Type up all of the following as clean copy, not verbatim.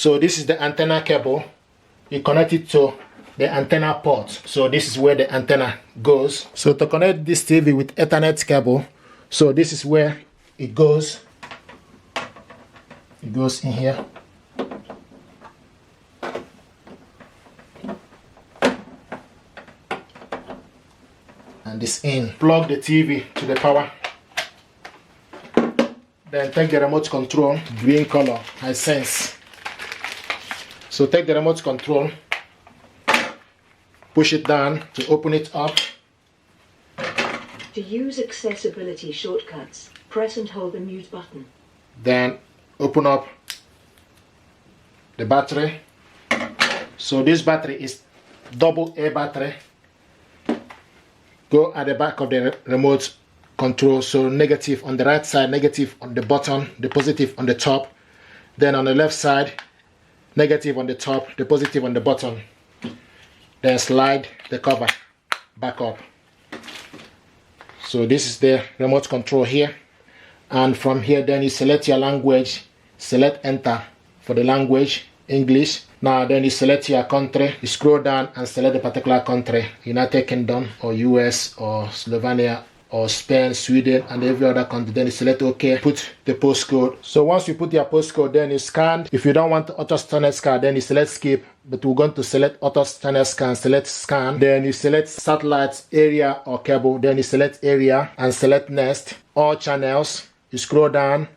So this is the antenna cable. You connect it to the antenna port. So this is where the antenna goes. So to connect this TV with Ethernet cable, so this is where it goes. It goes in here. And this in. Plug the TV to the power. Then take the remote control, green color, HISENSE. So take the remote control, push it down to open it up. To use accessibility shortcuts, press and hold the mute button. Then open up the battery. So this battery is double A battery. Go at the back of the remote control, so negative on the right side, negative on the bottom, the positive on the top. Then on the left side, negative on the top, the positive on the bottom. Then slide the cover back up. So this is the remote control here. And from here, then you select your language, select enter for the language, English. Now then you select your country, you scroll down and select the particular country, United Kingdom or US or Slovenia or Spain, Sweden, and every other country. Then you select OK, put the postcode. So once you put your postcode, then you scan. If you don't want auto standard scan, then you select skip, but we're going to select auto standard scan, select scan. Then you select satellite, area or cable, then you select area and select next. All channels, you scroll down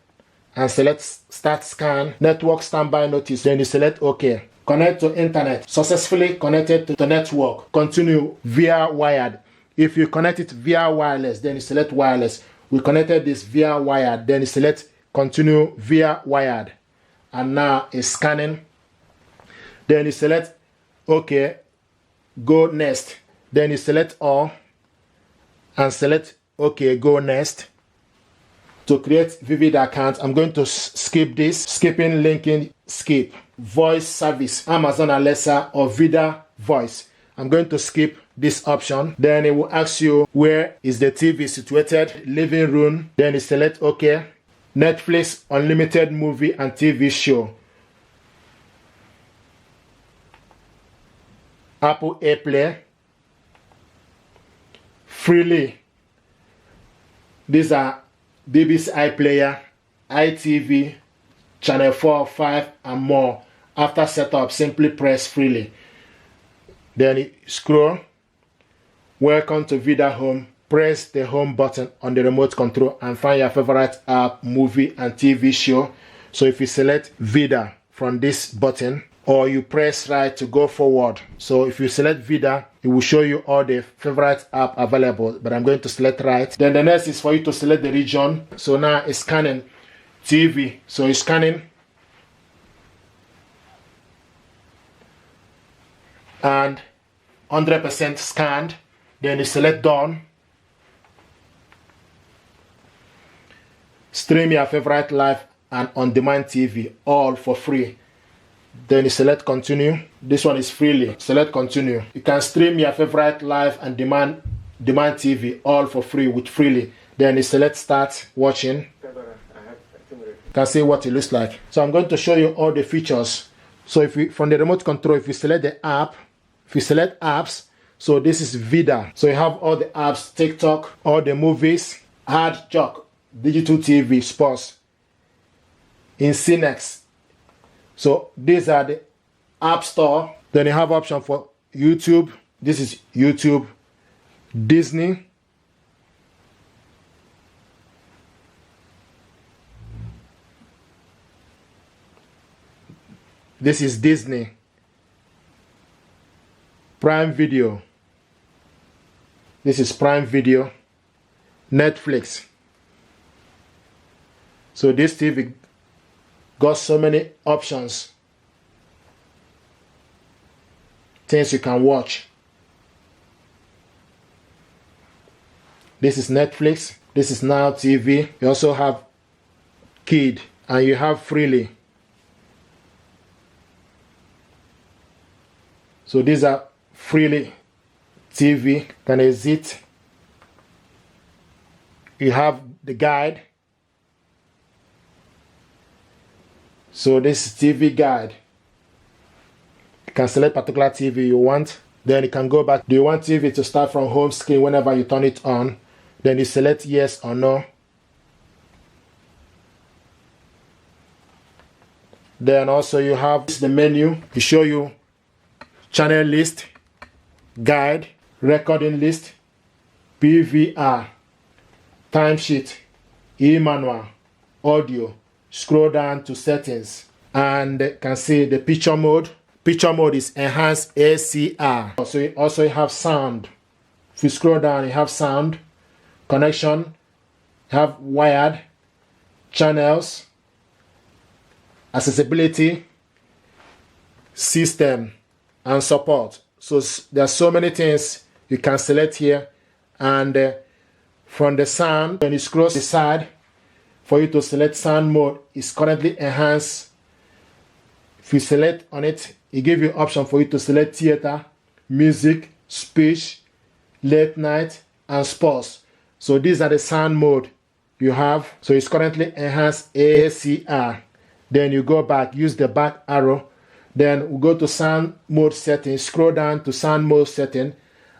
and select start scan, network standby notice, then you select OK. Connect to internet, successfully connected to the network, continue via wired. If you connect it via wireless, then you select wireless. We connected this via wired, then you select continue via wired. And now it's scanning. Then you select OK, go next. Then you select all and select OK, go next. To create Vivid account, I'm going to skip this. Skipping, linking, skip. Voice service, Amazon Alexa or Vida voice. I'm going to skip this option. Then it will ask you where is the TV situated. Living room. Then you select OK. Netflix, unlimited movie and TV show. Apple AirPlay. Freely. These are BBC iPlayer, iTV, Channel 4, 5, and more. After setup, simply press freely. Then you scroll. Welcome to Vida Home. Press the home button on the remote control and find your favorite app, movie, and TV show. So if you select Vida from this button, or you press right to go forward. So if you select Vida, it will show you all the favorite app available, but I'm going to select right. Then the next is for you to select the region. So now it's scanning TV. So it's scanning. And 100% scanned. Then you select done. Stream your favorite live and on-demand TV, all for free. Then you select continue. This one is freely. Select continue. You can stream your favorite live and demand TV, all for free with freely. Then you select start watching. You can see what it looks like. So I'm going to show you all the features. So if you, from the remote control, if you select the app, if you select apps, so this is Vida. So you have all the apps, TikTok, all the movies, Hard Jock, Digital TV, Sports, Insinex. So these are the App Store. Then you have option for YouTube. This is YouTube, Disney, this is Disney, Prime Video, this is Prime Video, Netflix. So this TV got so many options, things you can watch. This is Netflix, this is Now TV. You also have Kid, and you have Freely. So these are Freely TV. Can exit. You have the guide. So this is TV guide. can select particular TV you want. Then you can go back. Do you want TV to start from home screen whenever you turn it on? Then you select yes or no. Then also you have the menu to show you channel list, guide, recording list, PVR, timesheet, e-manual, audio. Scroll down to settings and can see the picture mode. Picture mode is enhanced ACR. So you also have sound. If you scroll down, you have sound, connection, you have wired, channels, accessibility, system, and support. So there are so many things you can select here. And from the sound, when you scroll to the side, for you to select sound mode is currently enhanced. If you select on it, it gives you option for you to select theater, music, speech, late night, and sports. So these are the sound mode you have. So it's currently enhanced ACR. Then you go back, use the back arrow. Then we go to sound mode settings, scroll down to sound mode setting,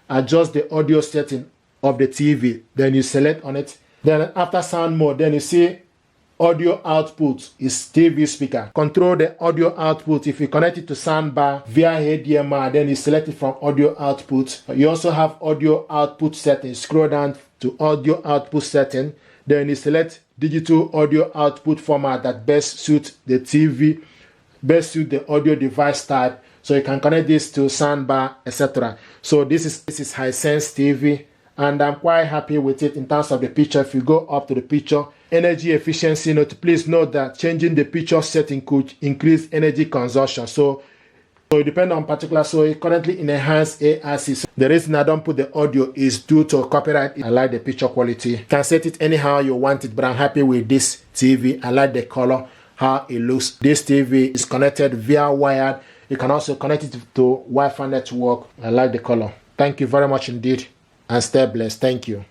adjust the audio setting of the TV. Then you select on it. Then after sound mode, then you see audio output is TV speaker. Control the audio output. If you connect it to soundbar via HDMI, then you select it from audio output. You also have audio output settings. Scroll down to audio output setting. Then you select digital audio output format that best suits the TV, best suit the audio device type. So you can connect this to soundbar, etc. So this is HISENSE TV, and I'm quite happy with it in terms of the picture. If you go up to the picture, energy efficiency note, please note that changing the picture setting could increase energy consumption. So it depends on particular. So it currently in enhanced ARC. So the reason I don't put the audio is due to copyright. I like the picture quality. You can set it anyhow you want it, but I'm happy with this TV. I like the color, how it looks. This TV is connected via wired. You can also connect it to Wi-Fi network. I like the color. Thank you very much indeed, and stay blessed. Thank you.